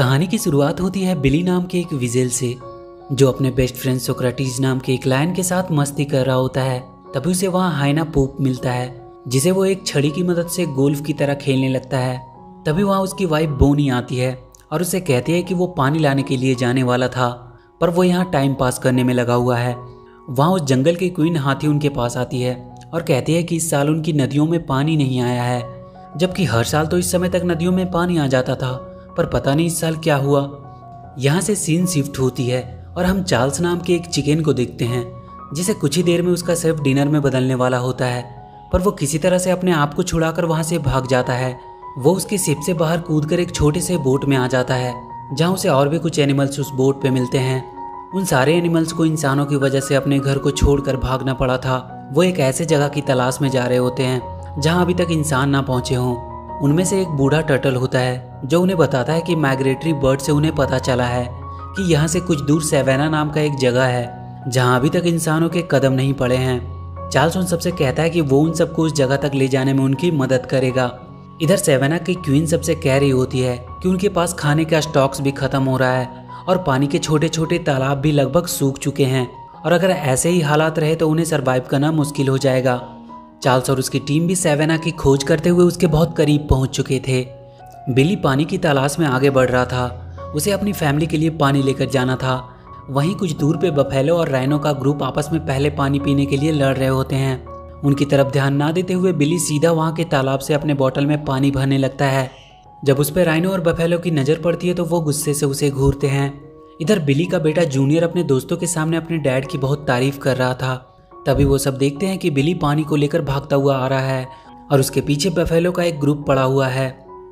कहानी की शुरुआत होती है बिली नाम के एक विजेल से, जो अपने बेस्ट फ्रेंड सोक्रेटिस नाम के एक लायन के साथ मस्ती कर रहा होता है। तभी उसे वहाँ हाइना पूप मिलता है, जिसे वो एक छड़ी की मदद से गोल्फ की तरह खेलने लगता है। तभी वहाँ उसकी वाइफ बोनी आती है और उसे कहती है कि वो पानी लाने के लिए जाने वाला था, पर वो यहाँ टाइम पास करने में लगा हुआ है। वहाँ उस जंगल की क्वीन हाथी उनके पास आती है और कहती है कि इस साल उनकी नदियों में पानी नहीं आया है, जबकि हर साल तो इस समय तक नदियों में पानी आ जाता था, पर पता नहीं इस साल क्या हुआ। यहाँ से सीन शिफ्ट होती है और हम चार्ल्स नाम के एक चिकन को देखते हैं, जिसे कुछ ही देर में उसका शेफ डिनर में बदलने वाला होता है, पर वो किसी तरह से अपने आप को छुड़ाकर वहाँ से भाग जाता है। वो उसके शिप से बाहर कूदकर एक छोटे से बोट में आ जाता है, जहाँ उसे और भी कुछ एनिमल्स उस बोट पे मिलते हैं। उन सारे एनिमल्स को इंसानों की वजह से अपने घर को छोड़कर भागना पड़ा था। वो एक ऐसे जगह की तलाश में जा रहे होते हैं जहाँ अभी तक इंसान ना पहुंचे हों। उनमें से एक बूढ़ा टर्टल होता है जो उन्हें बताता है कि माइग्रेटरी बर्ड से उन्हें पता चला है कि यहाँ से कुछ दूर सेवेना नाम का एक जगह है जहाँ अभी तक इंसानों के कदम नहीं पड़े हैं। चार्ल्स उन सबसे कहता है कि वो उन सबको उस जगह तक ले जाने में उनकी मदद करेगा। इधर सेवेना की क्वीन सबसे कह रही होती है कि उनके पास खाने का स्टॉक्स भी खत्म हो रहा है और पानी के छोटे छोटे तालाब भी लगभग सूख चुके हैं, और अगर ऐसे ही हालात रहे तो उन्हें सरवाइव करना मुश्किल हो जाएगा। चार्ल्स और उसकी टीम भी सेवेना की खोज करते हुए उसके बहुत करीब पहुंच चुके थे। बिली पानी की तलाश में आगे बढ़ रहा था। उसे अपनी फैमिली के लिए पानी लेकर जाना था। वहीं कुछ दूर पे बफेलो और राइनो का ग्रुप आपस में पहले पानी पीने के लिए लड़ रहे होते हैं। उनकी तरफ ध्यान ना देते हुए बिली सीधा वहां के तालाब से अपने बोतल में पानी भरने लगता है। जब उस पर राइनो और बफेलो की नज़र पड़ती है तो वो गुस्से से उसे घूरते हैं। इधर बिली का बेटा जूनियर अपने दोस्तों के सामने अपने डैड की बहुत तारीफ कर रहा था। तभी वो सब देखते हैं कि बिली पानी को लेकर भागता हुआ आ रहा है और उसके पीछे बफेलो का एक ग्रुप पड़ा हुआ है।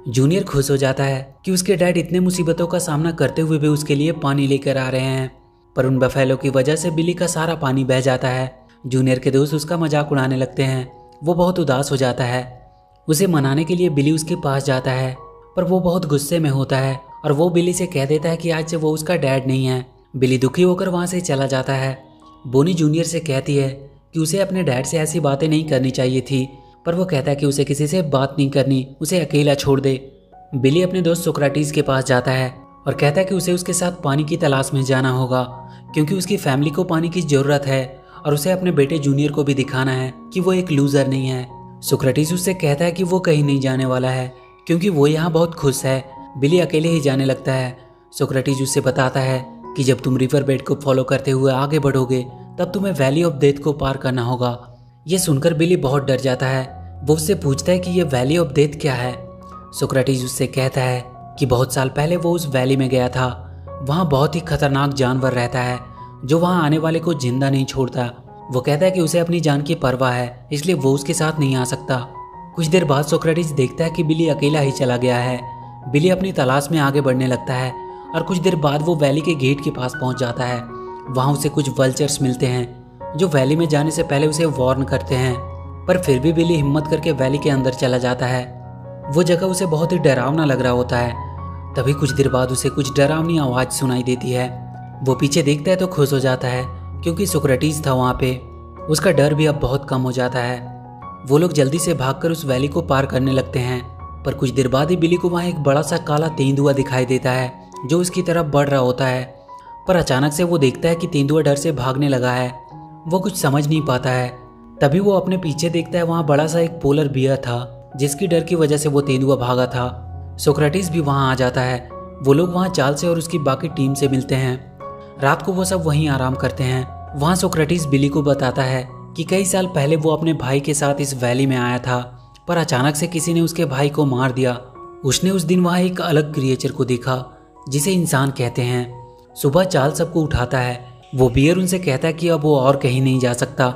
जूनियर खुश हो जाता है कि उसके डैड इतने मुसीबतों का सामना करते हुए भी उसके लिए पानी लेकर आ रहे हैं, पर उन बफेलो की वजह से बिली का सारा पानी बह जाता है। जूनियर के दोस्त उसका मजाक उड़ाने लगते हैं। वो बहुत उदास हो जाता है। उसे मनाने के लिए बिली उसके पास जाता है, पर वो बहुत गुस्से में होता है और वो बिली से कह देता है कि आज से वो उसका डैड नहीं है। बिली दुखी होकर वहाँ से चला जाता है। बोनी जूनियर से कहती है कि उसे अपने डैड से ऐसी बातें नहीं करनी चाहिए थी, पर वो कहता है कि उसे किसी से बात नहीं करनी, उसे अकेला छोड़ दे। बिली अपने दोस्त सोक्रेटिस के पास जाता है और कहता है कि उसे उसके साथ पानी की तलाश में जाना होगा, क्योंकि उसकी फैमिली को पानी की ज़रूरत है और उसे अपने बेटे जूनियर को भी दिखाना है कि वो एक लूज़र नहीं है। सोक्रेटिस उससे कहता है कि वो कहीं नहीं जाने वाला है, क्योंकि वो यहाँ बहुत खुश है। बिली अकेले ही जाने लगता है। सोक्रेटिस उससे बताता है कि जब तुम रिवर बेड को फॉलो करते हुए आगे बढ़ोगे तब तुम्हें वैली ऑफ डेथ को पार करना होगा। ये सुनकर बिली बहुत डर जाता है। वो उससे पूछता है कि ये वैली ऑफ डेथ क्या है। सोक्रेटिस उससे कहता है कि बहुत साल पहले वो उस वैली में गया था। वहाँ बहुत ही खतरनाक जानवर रहता है जो वहाँ आने वाले को जिंदा नहीं छोड़ता। वो कहता है कि उसे अपनी जान की परवाह है, इसलिए वो उसके साथ नहीं आ सकता। कुछ देर बाद सोक्रेटिस देखता है कि बिली अकेला ही चला गया है। बिली अपनी तलाश में आगे बढ़ने लगता है और कुछ देर बाद वो वैली के गेट के पास पहुंच जाता है। वहाँ उसे कुछ वल्चर्स मिलते हैं जो वैली में जाने से पहले उसे वार्न करते हैं, पर फिर भी बिली हिम्मत करके वैली के अंदर चला जाता है। वो जगह उसे बहुत ही डरावना लग रहा होता है। तभी कुछ देर बाद उसे कुछ डरावनी आवाज़ सुनाई देती है। वो पीछे देखता है तो खुश हो जाता है, क्योंकि सोक्रेटिस था वहाँ पे। उसका डर भी अब बहुत कम हो जाता है। वो लोग जल्दी से भागकर उस वैली को पार करने लगते हैं, पर कुछ देर बाद ही बिली को वहाँ एक बड़ा सा काला तेंदुआ दिखाई देता है जो उसकी तरफ बढ़ रहा होता है। पर अचानक से वो देखता है कि तेंदुआ डर से भागने लगा है। वो कुछ समझ नहीं पाता है। तभी वो अपने पीछे देखता है, वहाँ बड़ा सा एक पोलर बियर था जिसकी डर की वजह से वो तेंदुआ भागा था। सोक्रेटिस भी वहाँ आ जाता है। वो लोग वहाँ चार्ल्स से और उसकी बाकी टीम से मिलते हैं। रात को वो सब वहीं आराम करते हैं। वहाँ सोक्रेटिस बिली को बताता है कि कई साल पहले वो अपने भाई के साथ इस वैली में आया था, पर अचानक से किसी ने उसके भाई को मार दिया। उसने उस दिन वहाँ एक अलग क्रिएचर को देखा जिसे इंसान कहते हैं। सुबह चार्ल्स सबको उठाता है। वो बियर उनसे कहता है कि अब वो और कहीं नहीं जा सकता,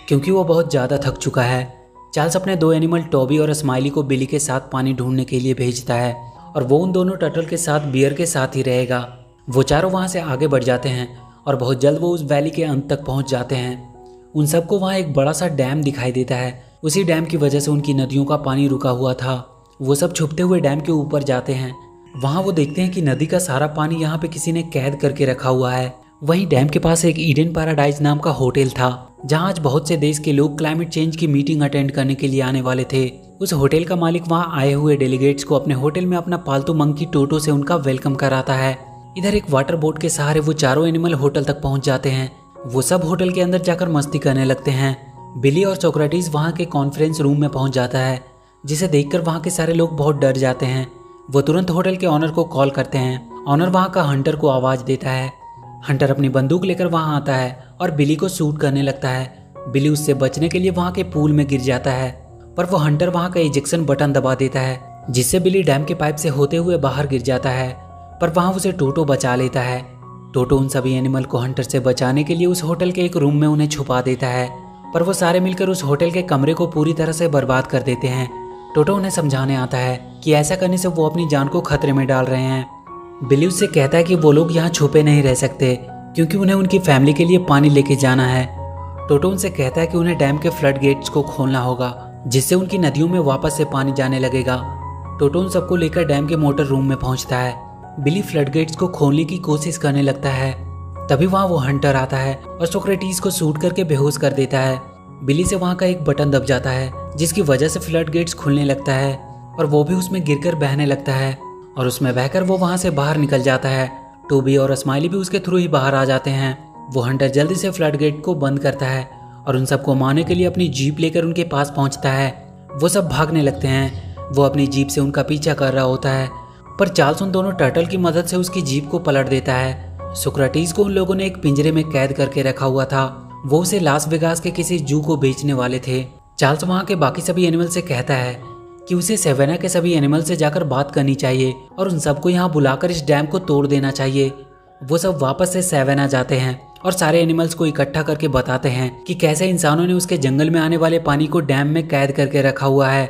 क्योंकि वो बहुत ज़्यादा थक चुका है। चार्ल्स अपने दो एनिमल टॉबी और स्माइली को बिली के साथ पानी ढूंढने के लिए भेजता है और वो उन दोनों टर्टल के साथ बियर के साथ ही रहेगा। वो चारों वहाँ से आगे बढ़ जाते हैं और बहुत जल्द वो उस वैली के अंत तक पहुँच जाते हैं। उन सबको वहाँ एक बड़ा सा डैम दिखाई देता है। उसी डैम की वजह से उनकी नदियों का पानी रुका हुआ था। वो सब छुपते हुए डैम के ऊपर जाते हैं। वहाँ वो देखते हैं कि नदी का सारा पानी यहाँ पे किसी ने कैद करके रखा हुआ है। वहीं डैम के पास एक ईडन पैराडाइज नाम का होटल था, जहां आज बहुत से देश के लोग क्लाइमेट चेंज की मीटिंग अटेंड करने के लिए आने वाले थे। उस होटल का मालिक वहां आए हुए डेलीगेट्स को अपने होटल में अपना पालतू मंकी टोटो से उनका वेलकम कराता है। इधर एक वाटर बोट के सहारे वो चारों एनिमल होटल तक पहुंच जाते हैं। वो सब होटल के अंदर जाकर मस्ती करने लगते हैं। बिली और सोक्रेटिस वहां के कॉन्फ्रेंस रूम में पहुंच जाता है, जिसे देखकर वहां के सारे लोग बहुत डर जाते हैं। वो तुरंत होटल के ऑनर को कॉल करते हैं। ऑनर वहां का हंटर को आवाज देता है। हंटर अपनी बंदूक लेकर वहां आता है और बिली को शूट करने लगता है। बिली उससे बचने के लिए वहां के पूल में गिर जाता है, पर वो हंटर वहां का इजेक्शन बटन दबा देता है, जिससे बिली डैम के पाइप से होते हुए बाहर गिर जाता है। पर वहां उसे टोटो बचा लेता है। टोटो उन सभी एनिमल को हंटर से बचाने के लिए उस होटल के एक रूम में उन्हें छुपा देता है, पर वो सारे मिलकर उस होटल के कमरे को पूरी तरह से बर्बाद कर देते हैं। टोटो उन्हें समझाने आता है कि ऐसा करने से वो अपनी जान को खतरे में डाल रहे हैं। बिली उससे कहता है कि वो लोग यहाँ छुपे नहीं रह सकते, क्योंकि उन्हें उनकी फैमिली के लिए पानी लेके जाना है। टोटो उनसे कहता है कि उन्हें डैम के फ्लड गेट्स को खोलना होगा, जिससे उनकी नदियों में वापस से पानी जाने लगेगा। टोटो उन सबको लेकर डैम के मोटर रूम में पहुंचता है। बिली फ्लड गेट्स को खोलने की कोशिश करने लगता है। तभी वहां वो हंटर आता है और सोक्रेटिस को शूट करके बेहोश कर देता है। बिली से वहां का एक बटन दब जाता है, जिसकी वजह से फ्लड गेट्स खुलने लगता है और वो भी उसमें गिरकर बहने लगता है, और उसमें बहकर वो वहां से बाहर निकल जाता है। टोबी और स्माइली भी उसके थ्रू ही बाहर आ जाते हैं। वो हंटर जल्दी से फ्लड गेट को बंद करता है और उन सबको मारने के लिए अपनी जीप लेकर उनके पास पहुंचता है। वो सब भागने लगते हैं। वो अपनी जीप से उनका पीछा कर रहा होता है, पर चार्ल्स उन दोनों टर्टल की मदद से उसकी जीप को पलट देता है। सोक्रेटिस को उन लोगों ने एक पिंजरे में कैद करके रखा हुआ था। वो उसे लास वेगास के किसी जू को बेचने वाले थे। चार्ल्स वहां के बाकी सभी एनिमल से कहता है कि उसे सेवेना के सभी एनिमल से जाकर बात करनी चाहिए और उन सबको यहाँ बुलाकर इस डैम को तोड़ देना चाहिए। वो सब वापस से सेवेना जाते हैं और सारे एनिमल्स को इकट्ठा करके बताते हैं कि कैसे इंसानों ने उसके जंगल में आने वाले पानी को डैम में कैद करके रखा हुआ है,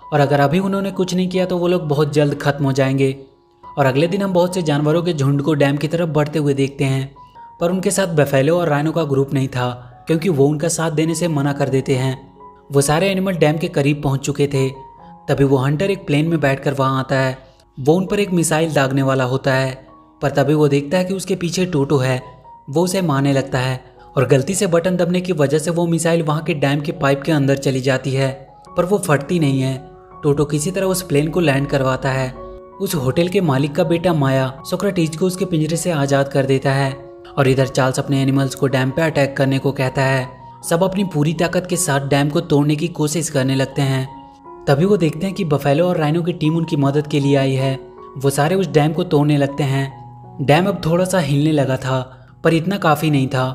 और अगर अभी उन्होंने कुछ नहीं किया तो वो लोग बहुत जल्द खत्म हो जाएंगे। और अगले दिन हम बहुत से जानवरों के झुंड को डैम की तरफ बढ़ते हुए देखते हैं, पर उनके साथ बफेलो और राइनो का ग्रुप नहीं था, क्योंकि वो उनका साथ देने से मना कर देते हैं। वो सारे एनिमल डैम के करीब पहुंच चुके थे। तभी वो हंटर एक प्लेन में बैठकर वहां आता है। वो उन पर एक मिसाइल दागने वाला होता है, पर तभी वो देखता है कि उसके पीछे टोटो है। वो उसे मारने लगता है और गलती से बटन दबने की वजह से वो मिसाइल वहां के डैम के पाइप के अंदर चली जाती है, पर वो फटती नहीं है। टोटो किसी तरह उस प्लेन को लैंड करवाता है। उस होटल के मालिक का बेटा माया सोक्रेटिस को उसके पिंजरे से आजाद कर देता है, और इधर चार्ल्स अपने एनिमल्स को डैम पे अटैक करने को कहता है। सब अपनी पूरी ताकत के साथ डैम को तोड़ने की कोशिश करने लगते हैं। तभी वो देखते हैं कि बफेलो और राइनो की टीम उनकी मदद के लिए आई है। वो सारे उस डैम को तोड़ने लगते हैं। डैम अब थोड़ा सा हिलने लगा था, पर इतना काफी नहीं था।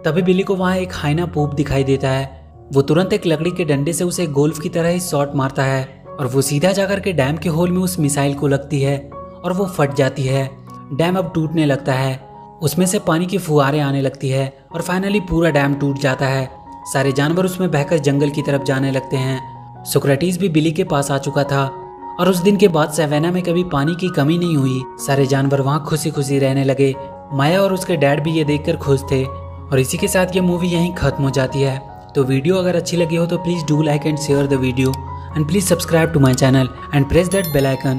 तभी बिली को वहां एक हाइना पूप दिखाई देता है। वो तुरंत एक लकड़ी के डंडे से उसे गोल्फ की तरह ही शॉट मारता है, और वो सीधा जाकर के डैम के होल में उस मिसाइल को लगती है और वो फट जाती है। डैम अब टूटने लगता है। उसमें से पानी की फुहारें आने लगती है और फाइनली पूरा डैम टूट जाता है। सारे जानवर उसमें बहकर जंगल की तरफ जाने लगते हैं। सोक्रेटिस भी बिली के पास आ चुका था, और उस दिन के बाद सेवेना में कभी पानी की कमी नहीं हुई। सारे जानवर वहाँ खुशी खुशी रहने लगे। माया और उसके डैड भी ये देखकर खुश थे। और इसी के साथ ये मूवी यहीं खत्म हो जाती है। तो वीडियो अगर अच्छी लगी हो तो please do like and share the video, and please subscribe to my channel and press that bell icon